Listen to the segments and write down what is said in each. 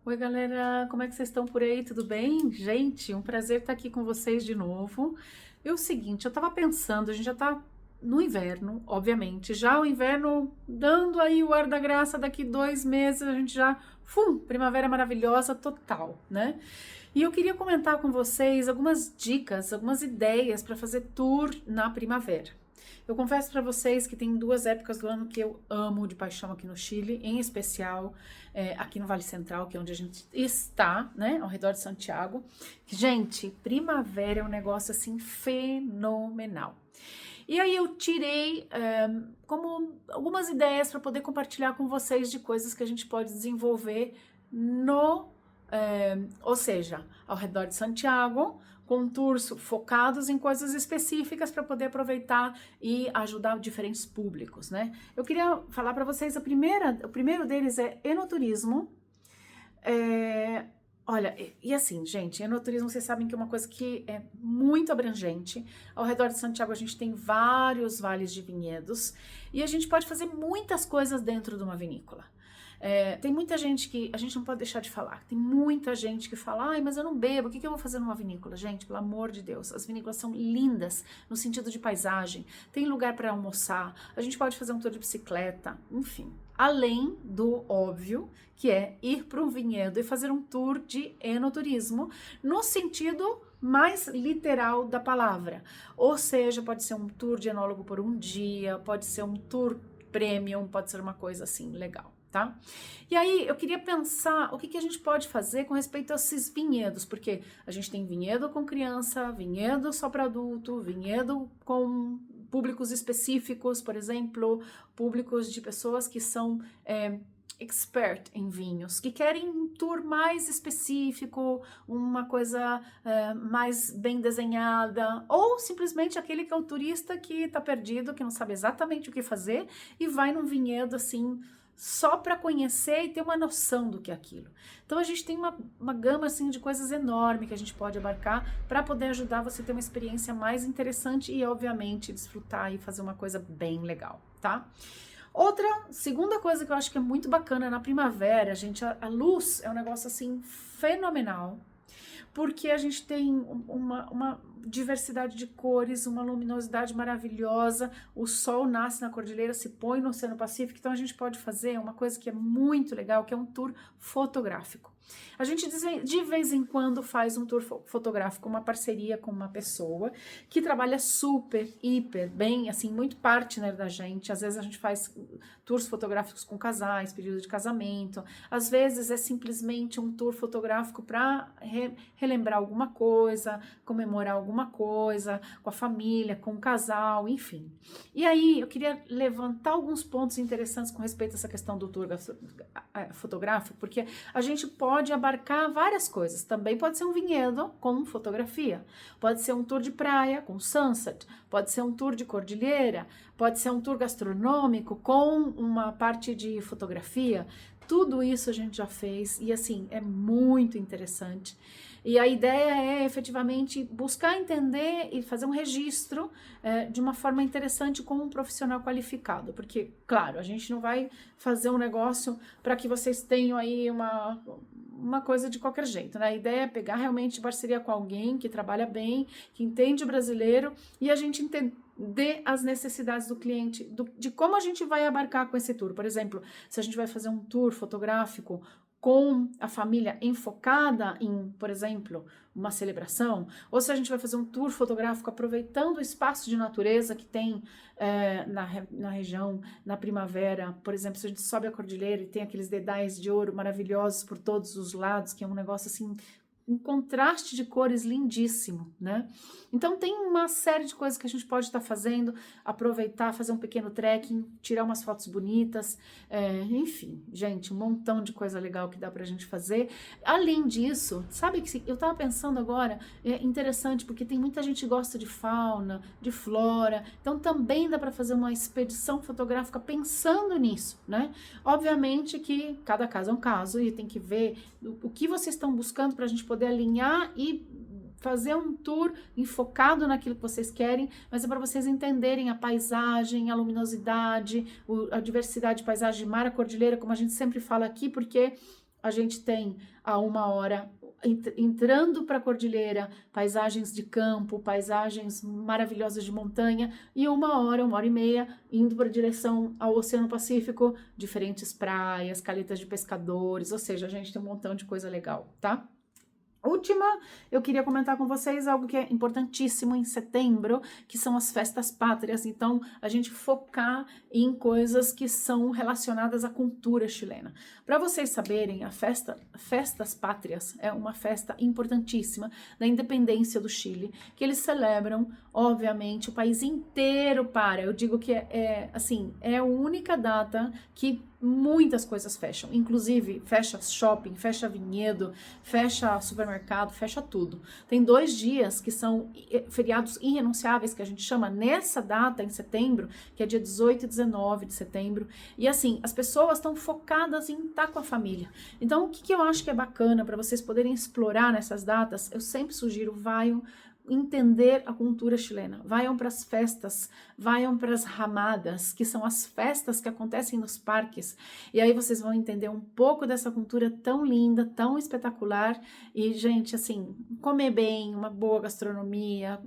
Oi, galera, como é que vocês estão por aí? Tudo bem? Gente, um prazer estar aqui com vocês de novo. É o seguinte, eu tava pensando, a gente já tá no inverno, obviamente, já o inverno dando aí o ar da graça, daqui 2 meses a gente já, primavera maravilhosa total, né? E eu queria comentar com vocês algumas dicas, algumas ideias para fazer tour na primavera. Eu confesso para vocês que tem 2 épocas do ano que eu amo de paixão aqui no Chile, em especial aqui no Vale Central, que é onde a gente está, né, ao redor de Santiago. Gente, primavera é um negócio assim fenomenal. E aí eu tirei como algumas ideias para poder compartilhar com vocês de coisas que a gente pode desenvolver ou seja, ao redor de Santiago, com tours focados em coisas específicas para poder aproveitar e ajudar diferentes públicos, né? Eu queria falar para vocês, o primeiro deles é enoturismo. Olha, e assim, gente, enoturismo, vocês sabem que é uma coisa que é muito abrangente. Ao redor de Santiago a gente tem vários vales de vinhedos e a gente pode fazer muitas coisas dentro de uma vinícola. Tem muita gente que, a gente não pode deixar de falar, tem muita gente que fala, ai, mas eu não bebo, o que eu vou fazer numa vinícola? Gente, pelo amor de Deus, as vinícolas são lindas no sentido de paisagem, tem lugar para almoçar, a gente pode fazer um tour de bicicleta, enfim. Além do óbvio, que é ir para um vinhedo e fazer um tour de enoturismo, no sentido mais literal da palavra. Ou seja, pode ser um tour de enólogo por um dia, pode ser um tour premium, pode ser uma coisa assim legal. Tá? E aí eu queria pensar o que a gente pode fazer com respeito a esses vinhedos, porque a gente tem vinhedo com criança, vinhedo só para adulto, vinhedo com públicos específicos, por exemplo, públicos de pessoas que são expert em vinhos, que querem um tour mais específico, uma coisa mais bem desenhada, ou simplesmente aquele que é o turista que está perdido, que não sabe exatamente o que fazer e vai num vinhedo assim só para conhecer e ter uma noção do que é aquilo. Então a gente tem uma gama assim de coisas enorme que a gente pode abarcar para poder ajudar você a ter uma experiência mais interessante e obviamente desfrutar e fazer uma coisa bem legal, tá? Segunda coisa que eu acho que é muito bacana na primavera, gente, a luz é um negócio assim fenomenal, porque a gente tem uma diversidade de cores, uma luminosidade maravilhosa, o sol nasce na cordilheira, se põe no Oceano Pacífico, então a gente pode fazer uma coisa que é muito legal, que é um tour fotográfico. A gente de vez em quando faz um tour fotográfico, uma parceria com uma pessoa que trabalha super, hiper bem, assim, muito partner da gente. Às vezes a gente faz tours fotográficos com casais, período de casamento. Às vezes é simplesmente um tour fotográfico para relembrar alguma coisa, comemorar alguma coisa, com a família, com o casal, enfim. E aí eu queria levantar alguns pontos interessantes com respeito a essa questão do tour fotográfico, porque a gente pode abarcar várias coisas. Também pode ser um vinhedo com fotografia, pode ser um tour de praia com sunset, pode ser um tour de cordilheira, pode ser um tour gastronômico com uma parte de fotografia. Tudo isso a gente já fez e assim é muito interessante. E a ideia é efetivamente buscar entender e fazer um registro de uma forma interessante com um profissional qualificado, porque, claro, a gente não vai fazer um negócio para que vocês tenham aí uma coisa de qualquer jeito, né? A ideia é pegar realmente parceria com alguém que trabalha bem, que entende o brasileiro e a gente entender as necessidades do cliente, de como a gente vai abarcar com esse tour. Por exemplo, se a gente vai fazer um tour fotográfico com a família enfocada em, por exemplo, uma celebração, ou se a gente vai fazer um tour fotográfico aproveitando o espaço de natureza que tem na região, na primavera, por exemplo, se a gente sobe a cordilheira e tem aqueles dedais de ouro maravilhosos por todos os lados, que é um negócio assim, um contraste de cores lindíssimo, né? Então tem uma série de coisas que a gente pode estar fazendo, aproveitar, fazer um pequeno trekking, tirar umas fotos bonitas, enfim, gente, um montão de coisa legal que dá pra gente fazer. Além disso, sabe que eu tava pensando agora, é interessante porque tem muita gente que gosta de fauna, de flora, então também dá para fazer uma expedição fotográfica pensando nisso, né? Obviamente que cada caso é um caso e tem que ver o que vocês estão buscando para a gente poder alinhar e fazer um tour enfocado naquilo que vocês querem, mas é para vocês entenderem a paisagem, a luminosidade, a diversidade de paisagem de mar, a cordilheira, como a gente sempre fala aqui, porque a gente tem a 1 hora entrando para a cordilheira, paisagens de campo, paisagens maravilhosas de montanha, e 1 hora e meia indo para a direção ao Oceano Pacífico, diferentes praias, caletas de pescadores, ou seja, a gente tem um montão de coisa legal, tá? Última, eu queria comentar com vocês algo que é importantíssimo em setembro, que são as festas pátrias. Então, a gente focar em coisas que são relacionadas à cultura chilena. Para vocês saberem, a Festas Pátrias é uma festa importantíssima da independência do Chile, que eles celebram, obviamente, o país inteiro para. Eu digo que é a única data que muitas coisas fecham, inclusive fecha shopping, fecha vinhedo, fecha supermercado, fecha tudo. Tem 2 dias que são feriados irrenunciáveis, que a gente chama nessa data, em setembro, que é dia 18 e 19 de setembro, e assim, as pessoas estão focadas em estar com a família. Então, o que eu acho que é bacana para vocês poderem explorar nessas datas, eu sempre sugiro, vaiam entender a cultura chilena, vayam para as festas, vayam para as ramadas, que são as festas que acontecem nos parques, e aí vocês vão entender um pouco dessa cultura tão linda, tão espetacular, e gente, assim, comer bem, uma boa gastronomia,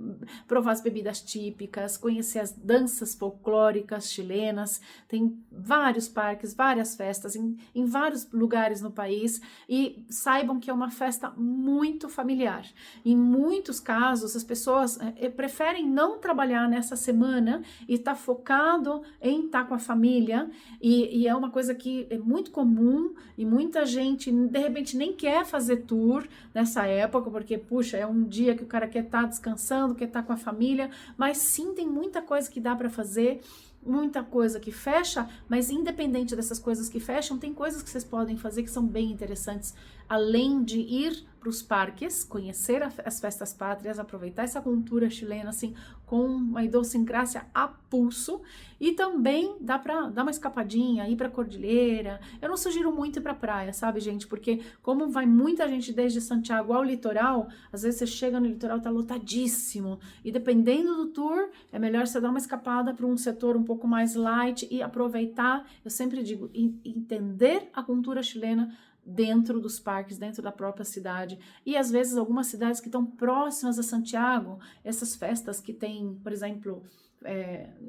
provar as bebidas típicas, conhecer as danças folclóricas chilenas, tem vários parques, várias festas, em vários lugares no país, e saibam que é uma festa muito familiar. Em muitos casos, as pessoas preferem não trabalhar nessa semana e estar focado em estar com a família, e é uma coisa que é muito comum, e muita gente, de repente, nem quer fazer tour nessa época, porque, puxa, é um dia que o cara quer estar descansando, quer estar com a família, mas sim, tem muita coisa que dá para fazer, muita coisa que fecha, mas independente dessas coisas que fecham, tem coisas que vocês podem fazer que são bem interessantes, além de ir para os parques, conhecer as festas pátrias, aproveitar essa cultura chilena, assim, com uma idiosincrásia a pulso, e também dá para dar uma escapadinha, ir para a cordilheira. Eu não sugiro muito ir para a praia, sabe, gente, porque como vai muita gente desde Santiago ao litoral, às vezes você chega no litoral, tá lotadíssimo, e dependendo do tour, é melhor você dar uma escapada para um setor um pouco mais light e aproveitar, eu sempre digo, entender a cultura chilena dentro dos parques, dentro da própria cidade, e às vezes algumas cidades que estão próximas a Santiago, essas festas que tem, por exemplo,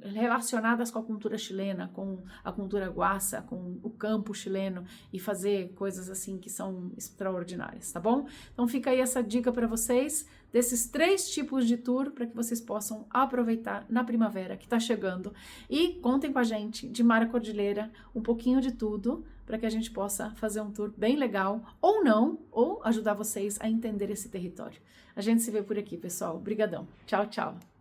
relacionadas com a cultura chilena, com a cultura guaça, com o campo chileno, e fazer coisas assim que são extraordinárias, tá bom? Então fica aí essa dica para vocês, desses 3 tipos de tour, para que vocês possam aproveitar na primavera que está chegando, e contem com a gente de Mar à Cordilheira, um pouquinho de tudo, para que a gente possa fazer um tour bem legal, ou não, ou ajudar vocês a entender esse território. A gente se vê por aqui, pessoal. Obrigadão. Tchau, tchau.